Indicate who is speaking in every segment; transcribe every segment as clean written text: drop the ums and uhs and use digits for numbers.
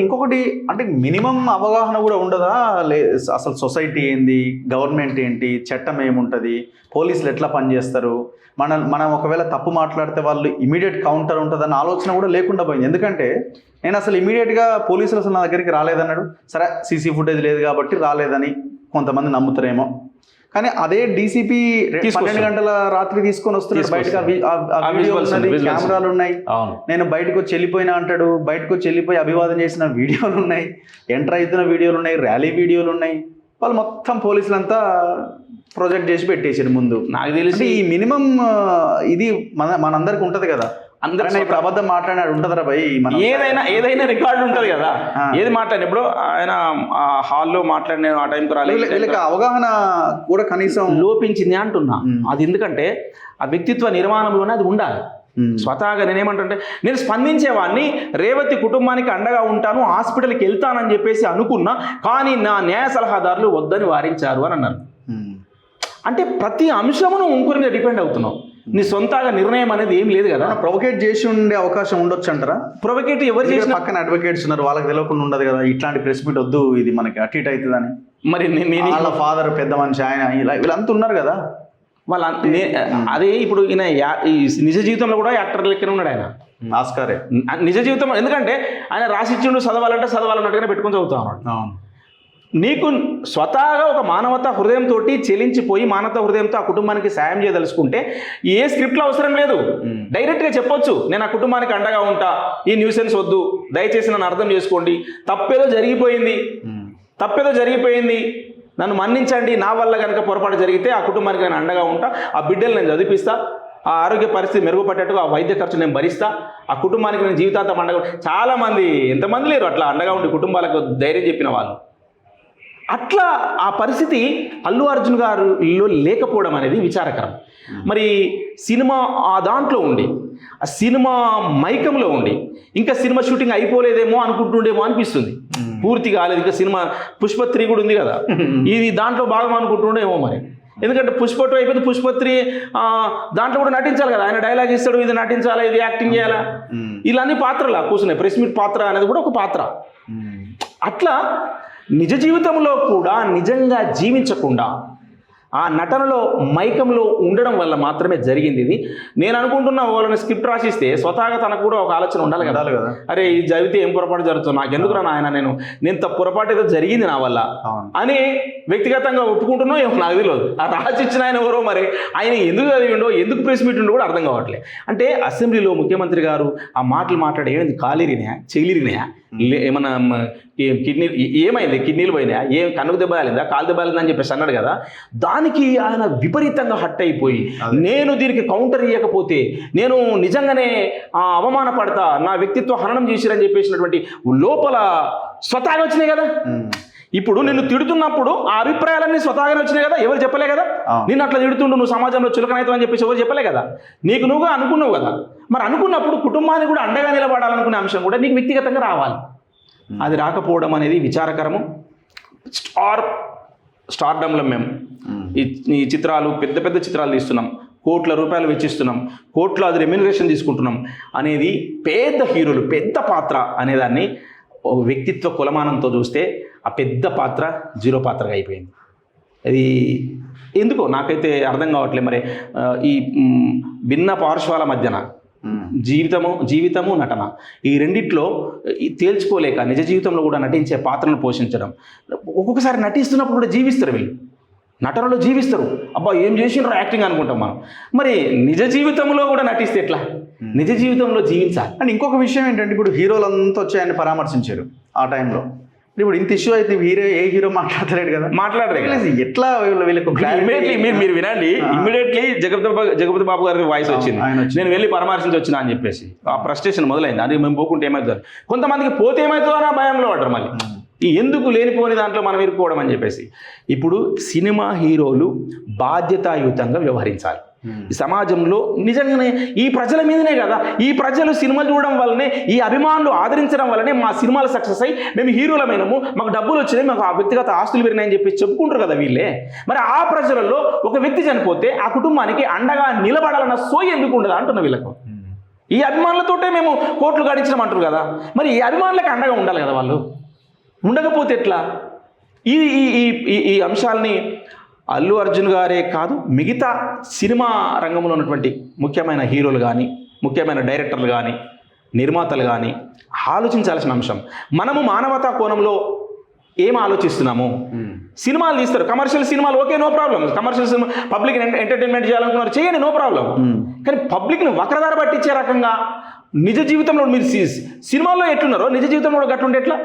Speaker 1: ఇంకొకటి అంటే మినిమం అవగాహన కూడా ఉండదా? అసలు సొసైటీ ఏంది, గవర్నమెంట్ ఏంటి, చట్టం ఏముంటుంది, పోలీసులు ఎట్లా పనిచేస్తారు, మనం ఒకవేళ తప్పు మాట్లాడితే వాళ్ళు ఇమీడియట్ కౌంటర్ ఉంటుందన్న ఆలోచన కూడా లేకుండా పోయింది. ఎందుకంటే నేను అసలు ఇమీడియట్గా పోలీసులు అసలు నా దగ్గరికి రాలేదన్నాడు. సరే సీసీ ఫుటేజ్ లేదు కాబట్టి రాలేదని కొంతమంది నమ్ముతారేమో, కానీ అదే డీసీపీ 12 గంటల రాత్రి తీసుకొని వస్తున్నాడు బయటకు. కెమెరాలు ఉన్నాయి, నేను బయటకు వచ్చి వెళ్ళిపోయినా అంటాడు, బయటకు వచ్చి వెళ్ళిపోయి అభివాదం చేసిన వీడియోలు ఉన్నాయి, ఎంటర్ అవుతున్న వీడియోలు ఉన్నాయి, ర్యాలీ వీడియోలు ఉన్నాయి. వాళ్ళు మొత్తం పోలీసులంతా ప్రొజెక్ట్ చేసి పెట్టేసారు ముందు. నాకు తెలిసి ఈ మినిమం ఇది మనందరికి ఉంటది కదా, అందరూ ఇప్పుడు అబద్ధం మాట్లాడినాడు ఉంటుందిరా భయ్,
Speaker 2: ఏదైనా రికార్డు ఉంటుంది కదా, ఏది మాట్లాడిన ఇప్పుడు ఆయన హాల్లో మాట్లాడిన ఆ టైంకి రాలేదు,
Speaker 1: వీళ్ళకి అవగాహన కూడా కనీసం
Speaker 2: లోపించింది అంటున్నా. అది ఎందుకంటే ఆ వ్యక్తిత్వ నిర్మాణంలోనే అది ఉండాలి. స్వతహాగా నేనేమంటుంటే, నేను స్పందించేవాడిని, రేవతి కుటుంబానికి అండగా ఉంటాను, హాస్పిటల్కి వెళ్తానని చెప్పేసి అనుకున్నా, కానీ నా న్యాయ సలహాదారులు వద్దని వారించారు అని అన్నారు. అంటే ప్రతి అంశమును ఇంకొరి మీద డిపెండ్ అవుతున్నావు, నీ సొంతగా నిర్ణయం అనేది ఏం లేదు కదా.
Speaker 1: ప్రొవోకేట్ చేసి ఉండే అవకాశం ఉండొచ్చు అంటారా?
Speaker 2: ప్రొవోకేట్ ఎవరు చేసిన
Speaker 1: పక్కన అడ్వకేట్స్ ఉన్నారు, వాళ్ళకి తెలియకుండా ఉండదు కదా ఇట్లాంటి ప్రెస్ మీట్ వద్దు, ఇది మనకి అటు ఇటు అవుతుందని.
Speaker 2: మరి
Speaker 1: వాళ్ళ ఫాదర్ పెద్ద మనిషి, ఆయన ఇలా వీళ్ళంతా ఉన్నారు కదా
Speaker 2: వాళ్ళ. అదే ఇప్పుడు ఈయన నిజ జీవితంలో కూడా యాక్టర్ లెక్కనే ఉన్నాడు ఆయన,
Speaker 1: ఆస్కారే
Speaker 2: నిజ జీవితంలో. ఎందుకంటే ఆయన రాసిచ్చిండు, చదవాలన్నట్టుగానే పెట్టుకొని చదువుతా ఉన్నాడు. నీకు స్వతహాగా ఒక మానవతా హృదయంతో చెలించిపోయి మానవతా హృదయంతో ఆ కుటుంబానికి సాయం చేయదలుచుకుంటే ఏ స్క్రిప్ట్లో అవసరం లేదు, డైరెక్ట్గా చెప్పొచ్చు, నేను ఆ కుటుంబానికి అండగా ఉంటా, ఈ న్యూసెన్స్ వద్దు, దయచేసి నన్ను అర్థం చేసుకోండి, తప్పేదో జరిగిపోయింది, నన్ను మన్నించండి, నా వల్ల కనుక పొరపాటు జరిగితే ఆ కుటుంబానికి నేను అండగా ఉంటా, ఆ బిడ్డలు నేను చదివిస్తా, ఆ ఆరోగ్య పరిస్థితి మెరుగుపడేట్టుగా ఆ వైద్య ఖర్చు నేను భరిస్తా, ఆ కుటుంబానికి నేను జీవితాంతం అండగా. చాలామంది ఎంతమంది లేరు అట్లా అండగా ఉండి కుటుంబాలకు ధైర్యం చెప్పిన వాళ్ళు. అట్లా ఆ పరిస్థితి అల్లు అర్జున్ గారిలో లేకపోవడం అనేది విచారకరం. మరి సినిమా ఆ దాంట్లో ఉండి, ఆ సినిమా మైకంలో ఉండి, ఇంకా సినిమా షూటింగ్ అయిపోలేదేమో అనుకుంటుండేమో అనిపిస్తుంది, పూర్తి కాలేదు, ఇంకా సినిమా పుష్ప 3 కూడా ఉంది కదా, ఇది దాంట్లో భాగం అనుకుంటుండేమో మరి. ఎందుకంటే పుష్ప 2 అయిపోయింది, పుష్ప 3 దాంట్లో కూడా నటించాలి కదా, ఆయన డైలాగ్ ఇస్తాడు, ఇది నటించాలా, ఇది యాక్టింగ్ చేయాలా, ఇలా అన్ని పాత్రలా కూర్చున్నాయి. ప్రెస్ మీట్ పాత్ర అనేది కూడా ఒక పాత్ర. అట్లా నిజ జీవితంలో కూడా నిజంగా జీవించకుండా ఆ నటనలో మైకంలో ఉండడం వల్ల మాత్రమే జరిగింది ఇది. నేను అనుకుంటున్నా వాళ్ళని స్క్రిప్ట్ రాసిస్తే స్వతహాగా తనకు కూడా ఒక ఆలోచన ఉండాలి కదా, అరే ఇది చదివితే ఏం పొరపాటు జరుగుతుంది, నాకు ఎందుకు నాయన, నేను తప్పు పొరపాటు ఏదో జరిగింది నా వల్ల అని వ్యక్తిగతంగా ఒప్పుకుంటున్నా ఏమో నాకు తెలియదు. ఆ రాసిచ్చిన ఆయన ఎవరో, మరి ఆయన ఎందుకు చదివిండో, ఎందుకు ప్రెస్ మీట్ ఉండో కూడా అర్థం కావట్లేదు. అంటే అసెంబ్లీలో ముఖ్యమంత్రి గారు ఆ మాటలు మాట్లాడే ఏమైంది, కాలిరినాయా, చెగిలిరినాయా, ఏమన్నా కిడ్నీ ఏమైంది, కిడ్నీలు పోయినాయా, ఏం కన్నుకు దెబ్బలిందా, కాలు దెబ్బలిందా అని చెప్పేసి అన్నాడు కదా. దానికి ఆయన విపరీతంగా హట్ అయిపోయి, నేను దీనికి కౌంటర్ ఇవ్వకపోతే నేను నిజంగానే అవమానపడతా, నా వ్యక్తిత్వ హననం చేసిరని చెప్పేసినటువంటి లోపల స్వతహాగా వచ్చినాయి కదా. ఇప్పుడు నిన్ను తిడుతున్నప్పుడు ఆ అభిప్రాయాలన్నీ స్వతహాగానే వచ్చినాయి కదా, ఎవరు చెప్పలే కదా, నిన్ను అట్లా తిడుతుండు, నువ్వు సమాజంలో చులకనవుతావు అని చెప్పేసి ఎవరు చెప్పలే కదా, నీకు నువ్వుగా అనుకున్నావు కదా. మరి అనుకున్నప్పుడు కుటుంబానికి కూడా అండగా నిలబడాలనుకునే అంశం కూడా నీకు వ్యక్తిగతంగా రావాలి. అది రాకపోవడం అనేది విచారకరము. స్టార్డమ్లో మేము ఈ చిత్రాలు, పెద్ద పెద్ద చిత్రాలు తీస్తున్నాం, కోట్ల రూపాయలు వెచ్చిస్తున్నాం, కోట్ల అది రెమ్యూనరేషన్ తీసుకుంటున్నాం అనేది పెద్ద హీరోలు, పెద్ద పాత్ర అనేదాన్ని ఒక వ్యక్తిత్వ కులమానంతో చూస్తే ఆ పెద్ద పాత్ర 0 పాత్రగా అయిపోయింది. అది ఎందుకో నాకైతే అర్థం కావట్లేదు. మరి ఈ భిన్న పార్శ్వాల మధ్యన జీవితము నటన, ఈ రెండిట్లో తేల్చుకోలేక నిజ జీవితంలో కూడా నటించే పాత్రను పోషించడం, ఒక్కొక్కసారి నటిస్తున్నప్పుడు కూడా జీవిస్తారు, వీళ్ళు నటనలో జీవిస్తారు, అబ్బా ఏం చేసినారో యాక్టింగ్ అనుకుంటాం మనం. మరి నిజ జీవితంలో కూడా నటిస్తే ఎట్లా, నిజ జీవితంలో జీవించాలి.
Speaker 1: అండ్ ఇంకొక విషయం ఏంటంటే, ఇప్పుడు హీరోలంతా వచ్చి ఆయన పరామర్శించారు ఆ టైంలో. ఇప్పుడు ఇంత ఇష్యూ అయితే ఏ హీరో మాట్లాడలేడు కదా, మాట్లాడలేదు. ఎట్లా వీళ్ళకి
Speaker 2: మీరు వినండి, ఇమ్మీడియట్లీ జగపతి బాబు గారి వాయిస్ వచ్చింది, నేను వెళ్ళి పరామర్శించి వచ్చినా అని చెప్పేసి. ఆ ఫ్రస్ట్రేషన్ మొదలైంది, అది మేము పోకుంటే ఏమవుతుంది, కొంతమందికి పోతే ఏమవుతుందో అన్న భయంలో పడ్డారు. మళ్ళీ ఎందుకు లేనిపోని దాంట్లో మనం ఇరుక్కోవడం అని చెప్పేసి. ఇప్పుడు సినిమా హీరోలు బాధ్యతాయుతంగా వ్యవహరించాలి. ఈ సమాజంలో నిజంగానే ఈ ప్రజల మీదనే కదా, ఈ ప్రజలు సినిమా చూడడం వల్లనే, ఈ అభిమానులు ఆదరించడం వల్లనే మా సినిమాలు సక్సెస్ అయ్యి మేము హీరోలమైనము, మాకు డబ్బులు వచ్చినాయి, మాకు ఆ వ్యక్తిగత ఆస్తులు పెరిగినాయని చెప్పి చెప్పుకుంటారు కదా వీళ్ళే. మరి ఆ ప్రజలలో ఒక వ్యక్తి చనిపోతే ఆ కుటుంబానికి అండగా నిలబడాలన్న సోయి ఎందుకు ఉండదా అంటున్న వీళ్ళకు. ఈ అభిమానులతోటే మేము కోట్లు గడించమంటారు కదా, మరి ఈ అభిమానులకు అండగా ఉండాలి కదా వాళ్ళు, ఉండకపోతే ఎట్లా? ఈ ఈ ఈ ఈ- ఈ అంశాలని అల్లు అర్జున్ గారే కాదు, మిగతా సినిమా రంగంలో ఉన్నటువంటి ముఖ్యమైన హీరోలు కానీ, ముఖ్యమైన డైరెక్టర్లు కానీ, నిర్మాతలు కానీ ఆలోచించాల్సిన అంశం. మనము మానవతా కోణంలో ఏం ఆలోచిస్తున్నాము? సినిమాలు తీస్తారు, కమర్షియల్ సినిమాలు, okay, no problem. Commercial cinema public entertainment చేయాలనుకున్నారు, చేయండి, నో ప్రాబ్లం. కానీ పబ్లిక్ని వక్రదారి పట్టించే రకంగా నిజ జీవితంలో మీరు సినిమాల్లో ఎట్లున్నారో నిజ జీవితంలో కూడా గట్లుంటే ఎట్లా?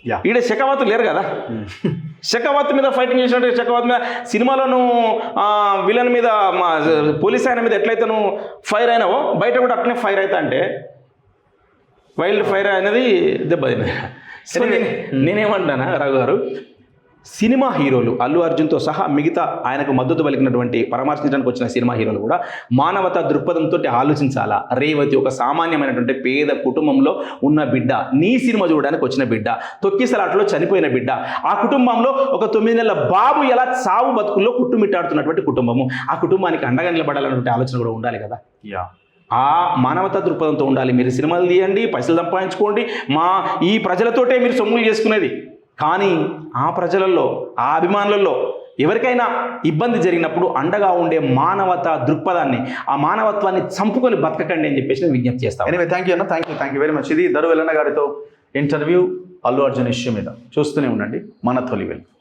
Speaker 1: యా.
Speaker 2: ఈడ శకవాతు లేరు కదా, శకవాతు మీద ఫైటింగ్ చేసినట్టు శకవాతు మీద సినిమాలోను విలన్ మీద పోలీస్ ఆయన మీద ఎట్లయితే నువ్వు ఫైర్ అయినావో బయట కూడా అట్లనే ఫైర్ అవుతా అంటే వైల్డ్ ఫైర్ అనేది దెబ్బతిన. సో నేనేమంటానా రఘు గారు, సినిమా హీరోలు అల్లు అర్జున్తో సహా మిగతా ఆయనకు మద్దతు పలికినటువంటి పరామర్శించడానికి వచ్చిన సినిమా హీరోలు కూడా మానవతా దృక్పథంతో ఆలోచించాలా. రేవతి ఒక సామాన్యమైనటువంటి పేద కుటుంబంలో ఉన్న బిడ్డ, నీ సినిమా చూడడానికి వచ్చిన బిడ్డ, తొక్కిసలాటలో చనిపోయిన బిడ్డ, ఆ కుటుంబంలో ఒక 9 నెలల బాబు ఎలా సావు బతుకుల్లో కుట్టుమిట్టాడుతున్నటువంటి కుటుంబము, ఆ కుటుంబానికి అండగా నిలబడాలన్నటువంటి ఆలోచన కూడా ఉండాలి కదా.
Speaker 1: యా.
Speaker 2: ఆ మానవతా దృక్పథంతో ఉండాలి. మీరు సినిమాలు తీయండి, పైసలు సంపాదించుకోండి, ఈ ప్రజలతోటే మీరు సొమ్ములు చేసుకునేది. కానీ ఆ ప్రజలలో, ఆ అభిమానులలో ఎవరికైనా ఇబ్బంది జరిగినప్పుడు అండగా ఉండే మానవతా దృక్పథాన్ని, ఆ మానవత్వాన్ని చంపుకొని బతకకండి అని చెప్పేసి నేను విజ్ఞప్తి చేస్తాను.
Speaker 1: ఎనివే, థ్యాంక్ యూ అన్న, థ్యాంక్ యూ వెరీ మచ్. ఇది దరు వెల్లన్న గారితో ఇంటర్వ్యూ అల్లు అర్జున్ ఇష్యూ మీద. చూస్తూనే ఉండండి మన తొలి వెలుగు.